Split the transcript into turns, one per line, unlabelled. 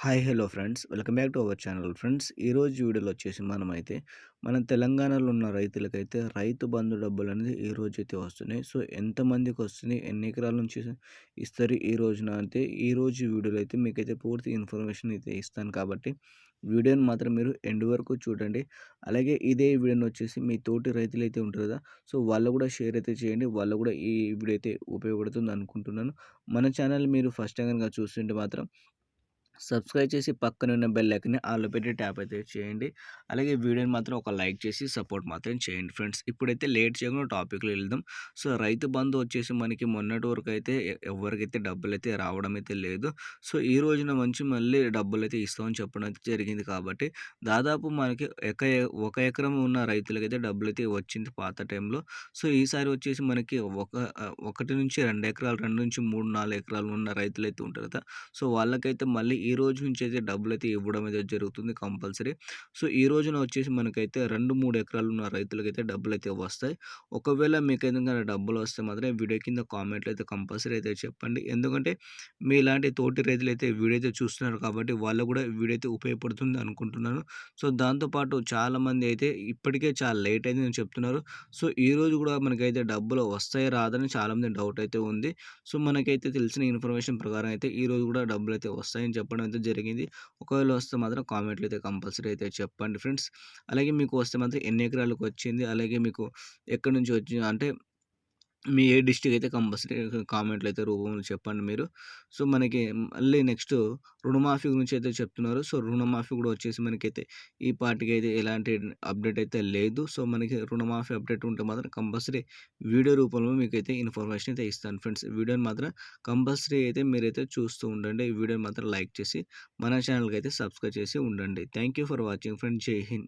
Hi hello friends welcome back to our channel friends. ఈరోజు వీడియోలో వచ్చేసి మనమైతే మన తెలంగాణలో ఉన్న రైతులకైతే రైతు బంధు డబ్బులు అనేది ఈ రోజు అయితే వస్తున్నాయి. సో ఎంతమందికి వస్తున్నాయి, ఎన్ని ఎకరాల నుంచి ఇస్తారు ఈ రోజున అంటే ఈ రోజు వీడియోలో అయితే మీకైతే పూర్తి ఇన్ఫర్మేషన్ అయితే ఇస్తాను. కాబట్టి వీడియోని మాత్రం మీరు ఎండ్ వరకు చూడండి. అలాగే ఇదే వీడియోని వచ్చేసి మీ తోటి రైతులు అయితే ఉంటారు కదా, సో వాళ్ళు కూడా షేర్ అయితే చేయండి. వాళ్ళు కూడా ఈ వీడియో అయితే ఉపయోగపడుతుంది అనుకుంటున్నాను. మన ఛానల్ మీరు ఫస్ట్ టైం కనుక చూస్తుంటే మాత్రం సబ్స్క్రైబ్ చేసి పక్కన ఉన్న బెల్ ఐకాన్ని ఆల్ పెట్టి ట్యాప్ అయితే చేయండి. అలాగే వీడియోని మాత్రం ఒక లైక్ చేసి సపోర్ట్ మాత్రం చేయండి ఫ్రెండ్స్. ఇప్పుడైతే లేట్ చేయకుండా టాపిక్లో వెళ్దాం. సో రైతు బంధు వచ్చేసి మనకి మొన్నటి వరకు అయితే ఎవరికైతే డబ్బులు అయితే రావడం అయితే లేదు. సో ఈ రోజున మంచి మళ్ళీ డబ్బులు అయితే ఇస్తామని చెప్పడం అయితే జరిగింది. కాబట్టి దాదాపు మనకి ఒక ఎకరం ఉన్న రైతులకైతే డబ్బులు అయితే వచ్చింది పాత టైంలో. సో ఈసారి వచ్చేసి మనకి ఒకటి నుంచి 2 ఎకరాలు, 2 నుంచి 3, 4 ఎకరాలు ఉన్న రైతులు అయితే ఉంటారు కదా, సో వాళ్ళకైతే మళ్ళీ ఈ రోజు నుంచి అయితే డబ్బులైతే ఇవ్వడం అయితే జరుగుతుంది కంపల్సరీ. సో ఈ రోజున వచ్చేసి మనకైతే 2, 3 ఎకరాలు ఉన్న రైతులకైతే డబ్బులైతే వస్తాయి. ఒకవేళ మీకైతే గనక డబ్బులు వస్తే మాత్రం వీడియో కింద కామెంట్లు అయితే కంపల్సరీ అయితే చెప్పండి. ఎందుకంటే మీలాంటి తోటి రైతులైతే వీడియో అయితే చూస్తున్నారు కాబట్టి వాళ్ళకు కూడా వీడియో అయితే ఉపయోగపడుతుంది అనుకుంటున్నాను. సో దాంతోపాటు చాలామంది అయితే ఇప్పటికే చాలా లేట్ అయిందని చెప్తున్నారు. సో ఈ రోజు కూడా మనకైతే డబ్బులు వస్తాయి రాదని చాలామంది డౌట్ అయితే ఉంది. సో మనకైతే తెలిసిన ఇన్ఫర్మేషన్ ప్రకారం అయితే ఈరోజు కూడా డబ్బులైతే వస్తాయని చెప్పడం అయితే జరిగింది. ఒకవేళ వస్తే మాత్రం కామెంట్లు అయితే కంపల్సరీ అయితే చెప్పండి ఫ్రెండ్స్. అలాగే మీకు వస్తే మాత్రం ఎన్ని ఎకరాలకు వచ్చింది, అలాగే మీకు ఎక్కడి నుంచి వచ్చింది అంటే మీ ఏ డిస్ట్రిక్ట్ అయితే కంపల్సరీ కామెంట్లు అయితే రూపంలో చెప్పండి మీరు. సో మనకి మళ్ళీ నెక్స్ట్ రుణమాఫీ గురించి అయితే చెప్తున్నారు. సో రుణమాఫీ కూడా వచ్చేసి మనకైతే ఈ పార్టీకి ఎలాంటి అప్డేట్ అయితే లేదు. సో మనకి రుణమాఫీ అప్డేట్ ఉంటే మాత్రం కంపల్సరీ వీడియో రూపంలో మీకైతే ఇన్ఫర్మేషన్ అయితే ఇస్తాను ఫ్రెండ్స్. వీడియోని మాత్రం కంపల్సరీ అయితే మీరైతే చూస్తూ ఉండండి. ఈ వీడియోని మాత్రం లైక్ చేసి మన ఛానల్కి అయితే సబ్స్క్రైబ్ చేసి ఉండండి. Thank you for watching friends. జై హింద్.